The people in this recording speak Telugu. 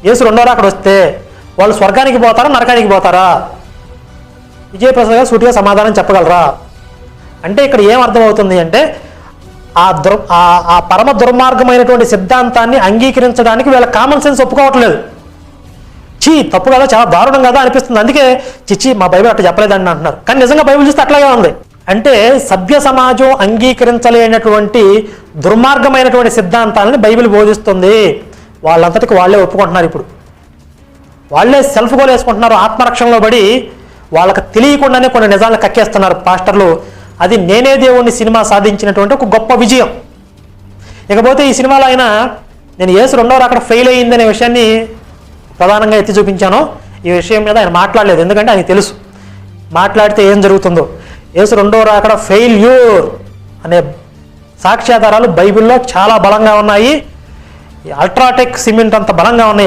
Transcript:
యేసు రెండో రాకడ వస్తే వాళ్ళు స్వర్గానికి పోతారా నరకానికి పోతారా? విజయప్రసాద్ గారు సూటిగా సమాధానం చెప్పగలరా? అంటే ఇక్కడ ఏం అర్థమవుతుంది అంటే ఆ పరమ దుర్మార్గమైనటువంటి సిద్ధాంతాన్ని అంగీకరించడానికి వీళ్ళ కామన్ సెన్స్ ఒప్పుకోవట్లేదు. తప్పు కదా, చాలా దారుణం కదా అనిపిస్తుంది. అందుకే చిచ్చి మా బైబిల్ అట్లా చెప్పలేదని అంటున్నారు. కానీ నిజంగా బైబిల్ చూస్తే అట్లాగే ఉంది. అంటే సభ్య సమాజం అంగీకరించలేనటువంటి దుర్మార్గమైనటువంటి సిద్ధాంతాలని బైబిల్ బోధిస్తుంది. వాళ్ళంతటికి వాళ్ళే ఒప్పుకుంటున్నారు. ఇప్పుడు వాళ్ళే సెల్ఫ్ గోల్ వేసుకుంటున్నారు. ఆత్మరక్షణలో పడి వాళ్ళకి తెలియకుండానే కొన్ని నిజాలను కక్కేస్తున్నారు పాస్టర్లు. అది నేనే దేవుణ్ణి సినిమా సాధించినటువంటి ఒక గొప్ప విజయం. ఇకపోతే ఈ సినిమాలో ఆయన నేను యేసు రెండో రాకడ ఫెయిల్ అయ్యిందనే విషయాన్ని ప్రధానంగా ఎత్తి చూపించాను. ఈ విషయం మీద ఆయన మాట్లాడలేదు, ఎందుకంటే ఆయనకు తెలుసు మాట్లాడితే ఏం జరుగుతుందో. యేసు రెండో రాకడ ఫెయిల్యూర్ అనే సాక్ష్యాధారాలు బైబిల్లో చాలా బలంగా ఉన్నాయి. అల్ట్రాటెక్ సిమెంట్ అంత బలంగా ఉన్నాయి.